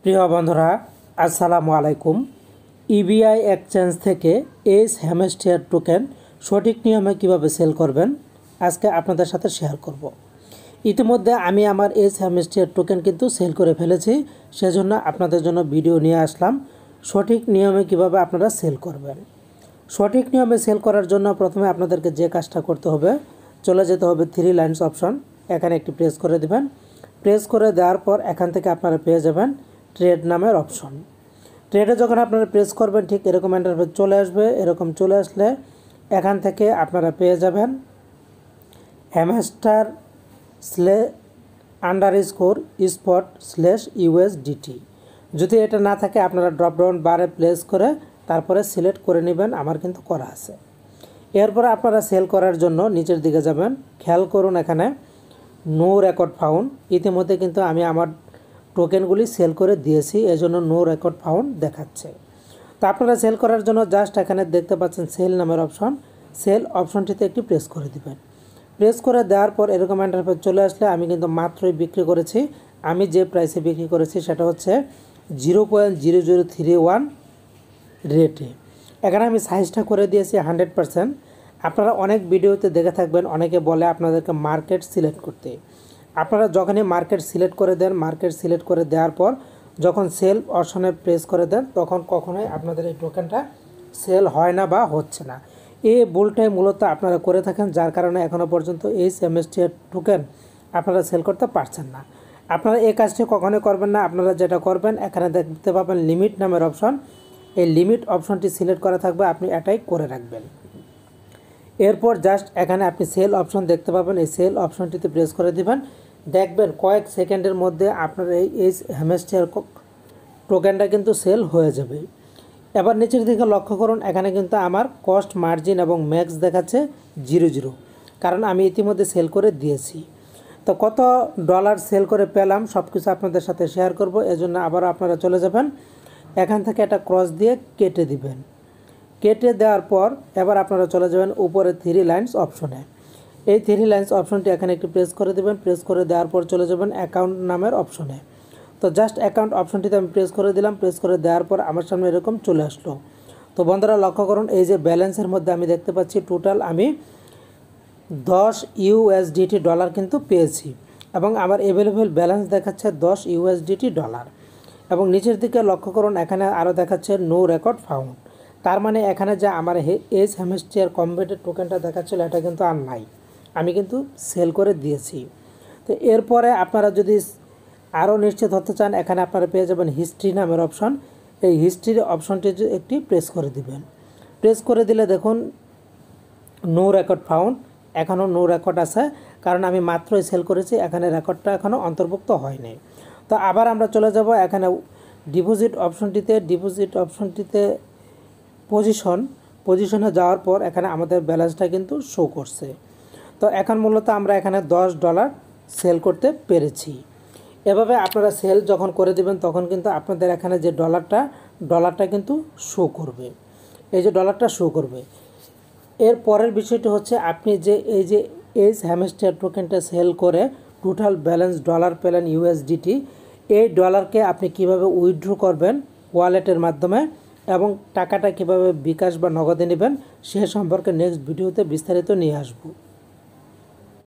প্রিয় বন্ধুরা, আসসালামু আলাইকুম। ইবিআই এক্সচেঞ্জ থেকে এইচ হ্যামস্টার টোকেন সঠিক নিয়মে কিভাবে সেল করবেন আজকে আপনাদের সাথে শেয়ার করব। ইতিমধ্যে আমি আমার এইচ হ্যামস্টার টোকেন কিন্তু সেল করে ফেলেছি, সেজন্য আপনাদের জন্য ভিডিও নিয়ে আসলাম সঠিক নিয়মে কিভাবে আপনারা সেল করবেন। সঠিক নিয়মে সেল করার জন্য প্রথমে আপনাদেরকে যে কাজটা করতে হবে, চলে যেতে হবে থ্রি লাইন্স অপশন, এখানে একটি প্রেস করে দেবেন। প্রেস করে দেওয়ার পর এখান থেকে আপনারা পেয়ে যাবেন ট্রেড নামের অপশন। ট্রেডে যখন আপনারা প্রেস করবেন ঠিক এরকম ইন্টারফেস চলে আসবে। এরকম চলে আসলে এখান থেকে আপনারা পেয়ে যাবেন হ্যামস্টার _spot/USDT। যদি এটা না থাকে আপনারা ড্রপডাউন বারে প্লেস করে তারপরে সিলেক্ট করে নেবেন, আমার কিন্তু করা আছে। এরপরে আপনারা সেল করার জন্য নিচের দিকে যাবেন, খেয়াল করুন এখানে নো রেকর্ড ফাউন্ড। ইতিমধ্যে কিন্তু আমি আমার টোকেনগুলি সেল করে দিয়েছি, এজন্য নো রেকর্ড ফাউন্ড দেখাচ্ছে। তো আপনারা সেল করার জন্য জাস্ট এখানে দেখতে পাচ্ছেন সেল নামের অপশন, সেল অপশনটিতে একটি প্রেস করে দিবেন। প্রেস করে দেওয়ার পর এরকম ইন্টারফেস চলে আসলে আমি কিন্তু মাত্রই বিক্রি করেছি। আমি যে প্রাইসে বিক্রি করেছি সেটা হচ্ছে 0.0031 রেটে। এখানে আমি সাইজটা করে দিয়েছি 100%। আপনারা অনেক ভিডিওতে দেখে থাকবেন, অনেকে বলে আপনাদেরকে মার্কেট সিলেক্ট করতে। আপনারা যখনই মার্কেট সিলেক্ট করে দেন, মার্কেট সিলেক্ট করে দেওয়ার পর যখন সেল অপশনে প্রেস করে দেন তখন কখনোই আপনাদের এই টোকেনটা সেল হয় না বা হচ্ছে না। এই ভুলটাই মূলত আপনারা করে থাকেন, যার কারণে এখনও পর্যন্ত এই সেমেস্টার টোকেন আপনারা সেল করতে পারছেন না। আপনারা এই কাজটি কখনোই করবেন না। আপনারা যেটা করবেন, এখানে দেখতে পাবেন লিমিট নামের অপশন, এই লিমিট অপশনটি সিলেক্ট করা থাকবে, আপনি এটাই করে রাখবেন। এরপর জাস্ট এখানে আপনি সেল অপশন দেখতে পাবেন, এই সেল অপশনটিতে প্রেস করে দিবেন। দেখবেন কয়েক সেকেন্ডের মধ্যে আপনার এই হ্যামস্টার টোকেনটা কিন্তু সেল হয়ে যাবে। এবার নিচের দিকে লক্ষ্য করুন, এখানে কিন্তু আমার কস্ট মার্জিন এবং ম্যাক্স দেখাচ্ছে 0, কারণ আমি ইতিমধ্যে সেল করে দিয়েছি। তো কত ডলার সেল করে পেলাম সব কিছু আপনাদের সাথে শেয়ার করব, এজন্য আবারও আপনারা চলে যাবেন, এখান থেকে একটা ক্রস দিয়ে কেটে দিবেন। কেটে দেওয়ার পর এবার আপনারা চলে যাবেন উপরে থ্রি লাইন্স অপশনে। এই থ্রি লাইন্স অপশনটি এখানে একটু প্রেস করে দেবেন। প্রেস করে দেওয়ার পর চলে যাবেন অ্যাকাউন্ট নামের অপশনে। তো জাস্ট অ্যাকাউন্ট অপশনটিতে আমি প্রেস করে দিলাম। প্রেস করে দেওয়ার পর আমার সামনে এরকম চলে আসলো। তো বন্ধুরা লক্ষ্য করুন, এই যে ব্যালেন্সের মধ্যে আমি দেখতে পাচ্ছি টোটাল আমি 10 USDT ডলার কিন্তু পেয়েছি এবং আমার অ্যাভেলেবেল ব্যালেন্স দেখাচ্ছে 10 USDT ডলার। এবং নিচের দিকে লক্ষ্য করুন, এখানে আরও দেখাচ্ছে নো রেকর্ড ফাউন্ড। তার মানে এখানে যে আমার এইচ হ্যামস্টার কম্বেটের টোকেনটা দেখাচ্ছিল এটা কিন্তু আর নাই, আমি কিন্তু সেল করে দিয়েছি। তো এরপরে আপনারা যদি আরও নিশ্চিত হতে চান, এখানে আপনারা পেয়ে যাবেন হিস্ট্রি নামের অপশন। এই হিস্ট্রির অপশনটি একটি প্রেস করে দিবেন। প্রেস করে দিলে দেখুন নো রেকর্ড ফাউন্ড, এখনও নো রেকর্ড আছে, কারণ আমি মাত্রই সেল করেছি, এখানে রেকর্ডটা এখনও অন্তর্ভুক্ত হয়নি। তো আবার আমরা চলে যাব এখানে ডিপোজিট অপশনটিতে পজিশনে যাওয়ার পর এখানে আমাদের ব্যালেন্সটা কিন্তু শো করছে। তো এখন মূলত আমরা এখানে $10 সেল করতে পেরেছি। এভাবে আপনারা সেল যখন করে দেবেন তখন কিন্তু আপনাদের এখানে যে ডলারটা কিন্তু শো করবে, এই যে ডলারটা শো করবে। এর পরের বিষয়টি হচ্ছে আপনি যে এই যে এইচ হ্যামস্টার টোকেনটা সেল করে টোটাল ব্যালেন্স ডলার পেলেন USDT, এই ডলারকে আপনি কিভাবে উইথড্র করবেন ওয়ালেটের মাধ্যমে এবং টাকাটা কিভাবে বিকাশ বা নগদে নেবেন সে সম্পর্কে নেক্সট ভিডিওতে বিস্তারিত নিয়ে আসব।